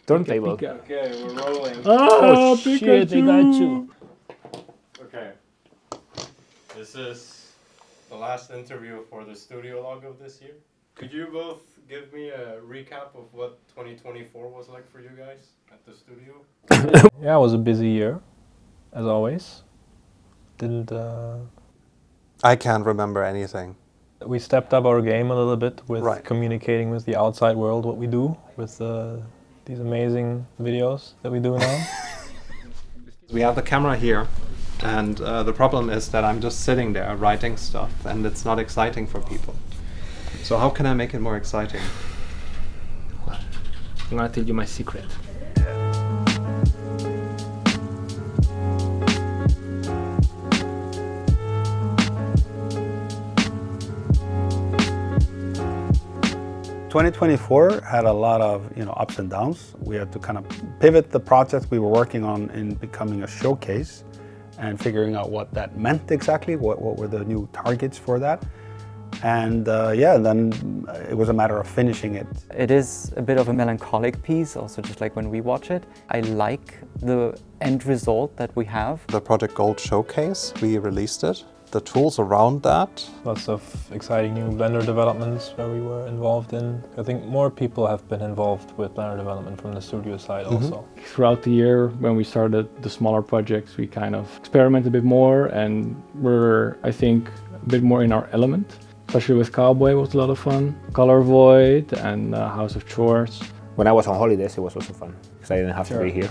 turntable. Okay, we're rolling. Oh shit, they got you. Okay. This is the last interview for the studio log of this year. Could you both give me a recap of what 2024 was like for you guys at the studio? Yeah, it was a busy year, as always. I can't remember anything. We stepped up our game a little bit with Right. communicating with the outside world what we do with these amazing videos that we do now. We have the camera here, and the problem is that I'm just sitting there writing stuff, and it's not exciting for people. So how can I make it more exciting? I'm gonna tell you my secret. ...2024 had a lot of ups and downs. We had to kind of pivot the project we were working on in becoming a showcase and figuring out what that meant exactly, what were the new targets for that. And then it was a matter of finishing it. It is a bit of a melancholic piece, also just like when we watch it. I like the end result that we have. The Project Gold showcase, we released it. The tools around that. Lots of exciting new Blender developments where we were involved in. I think more people have been involved with Blender development from the studio side also. Throughout the year, when we started the smaller projects, we kind of experimented a bit more and we're, I think, a bit more in our element. Especially with Cowboy was a lot of fun. Color Void and House of Chores. When I was on holidays, it was also fun because I didn't have to be here.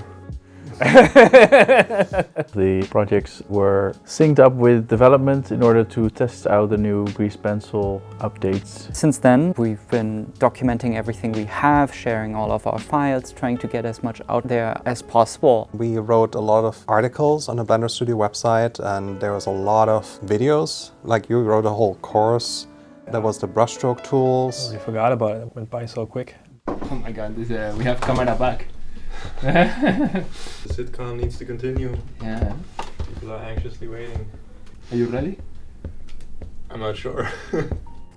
The projects were synced up with development in order to test out the new Grease Pencil updates. Since then, we've been documenting everything we have, sharing all of our files, trying to get as much out there as possible. We wrote a lot of articles on the Blender Studio website, and there was a lot of videos. Like you wrote a whole course. There was the brushstroke tools. We forgot about it. It went by so quick. Oh my god, this, we have camera back. The sitcom needs to continue. Yeah. People are anxiously waiting. Are you ready? I'm not sure.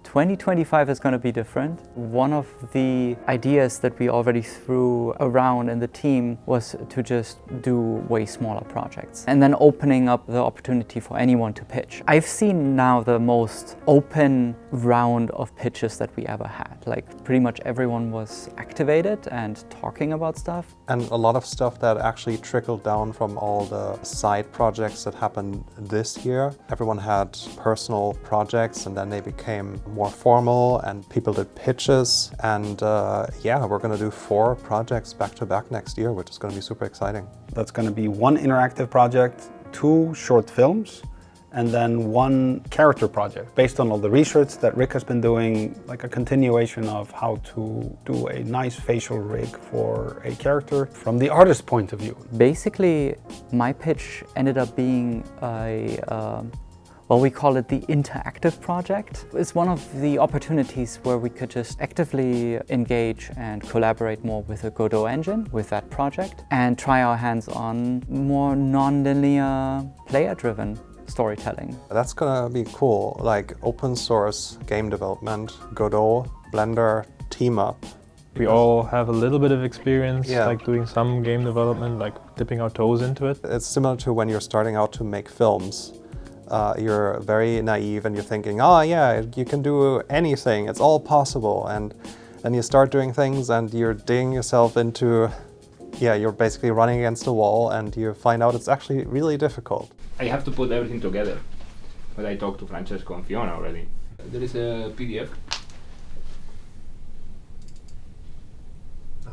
2025 is going to be different. One of the ideas that we already threw around in the team was to just do way smaller projects and then opening up the opportunity for anyone to pitch. I've seen now the most open round of pitches that we ever had. Like pretty much everyone was activated and talking about stuff. And a lot of stuff that actually trickled down from all the side projects that happened this year. Everyone had personal projects and then they became more formal and people did pitches. And we're going to do 4 projects back to back next year, which is going to be super exciting. That's going to be 1 interactive project, 2 short films, and then 1 character project based on all the research that Rick has been doing, like a continuation of how to do a nice facial rig for a character from the artist's point of view. Basically, my pitch ended up being we call it the interactive project. It's one of the opportunities where we could just actively engage and collaborate more with the Godot engine, with that project, and try our hands on more non-linear, player-driven storytelling. That's gonna be cool, like open source game development, Godot, Blender, team up. We all have a little bit of experience, Yeah. like doing some game development, like dipping our toes into it. It's similar to when you're starting out to make films. You're very naive and you're thinking, oh yeah, you can do anything, it's all possible. And then you start doing things and you're digging yourself into, you're basically running against the wall and you find out it's actually really difficult. I have to put everything together. But I talked to Francesco and Fiona already. There is a PDF.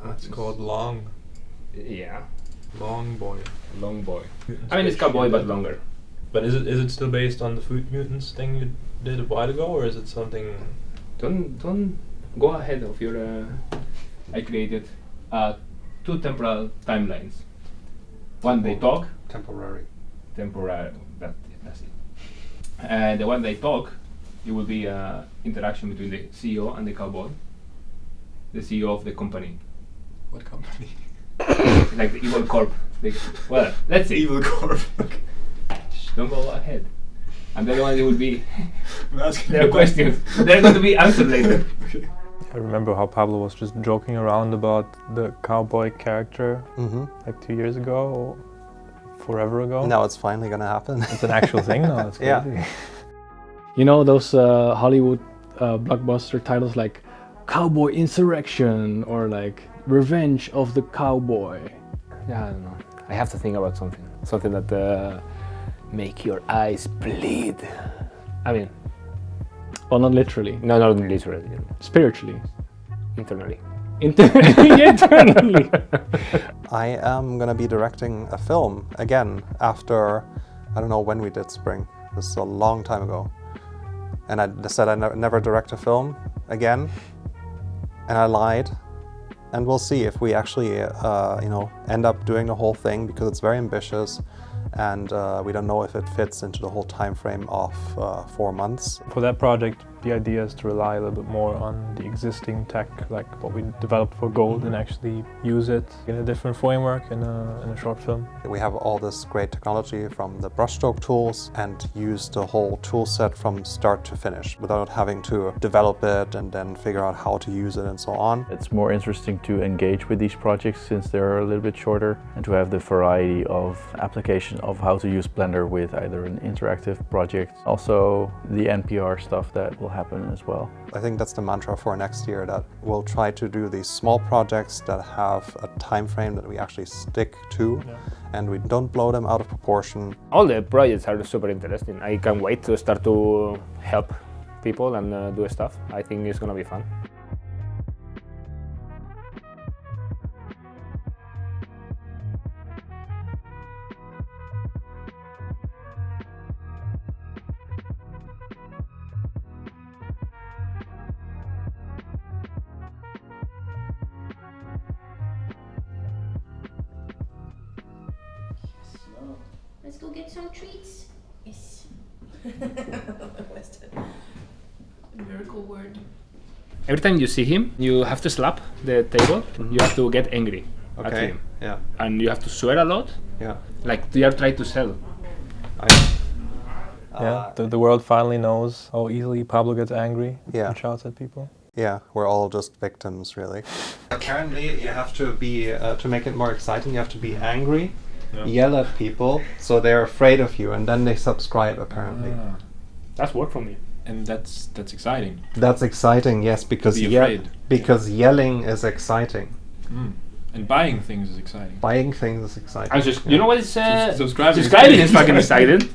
It's called Long. Yeah. Long Boy. Long Boy. I mean, it's Cowboy, but longer. But is it still based on the Food Mutants thing you did a while ago, or is it something? Don't go ahead of your. I created 2 temporal timelines. One they talk. Temporary. That's it. And the one they talk, it will be interaction between the CEO and the cowboy. The CEO of the company. What company? Like the evil corp. Well, let's see. Evil Corp. Don't go ahead. And the other one, it will be their questions. They're going to be answered later. Okay. I remember how Pablo was just joking around about the cowboy character like 2 years ago or forever ago. Now it's finally gonna happen. It's an actual thing now. It's crazy. Yeah. You know those Hollywood blockbuster titles like Cowboy Insurrection or like Revenge of the Cowboy. Yeah, I don't know. I have to think about something that make your eyes bleed. I mean, Well, not literally. no, not literally, Spiritually. internally. Internally. I am gonna be directing a film again after, I don't know when we did Spring. This is a long time ago. And I said I'd never direct a film again. And I lied. And we'll see if we actually, end up doing the whole thing because it's very ambitious. And we don't know if it fits into the whole time frame of 4 months. For that project, the idea is to rely a little bit more on the existing tech, like what we developed for Gold, and actually use it in a different framework in a short film. We have all this great technology from the brushstroke tools and use the whole tool set from start to finish without having to develop it and then figure out how to use it and so on. It's more interesting to engage with these projects since they're a little bit shorter and to have the variety of application of how to use Blender with either an interactive project, also the NPR stuff that will happen as well. I think that's the mantra for next year, that we'll try to do these small projects that have a time frame that we actually stick to, and we don't blow them out of proportion. All the projects are super interesting. I can't wait to start to help people and do stuff. I think it's gonna be fun. Let's go get some treats. Yes. What's the miracle word? Every time you see him, you have to slap the table. You have to get angry at him. Yeah. And you have to swear a lot. Yeah. Like they are trying to sell. The world finally knows how easily Pablo gets angry and shouts at people. Yeah, we're all just victims, really. Apparently, you have to be, to make it more exciting, you have to be angry, yell at people, so they're afraid of you, and then they subscribe, apparently. That's work for me. And that's exciting. That's exciting, yes, because Be afraid. Because yelling is exciting. And buying things is exciting. Buying things is exciting. I just, you know what is Subscribing is fucking exciting.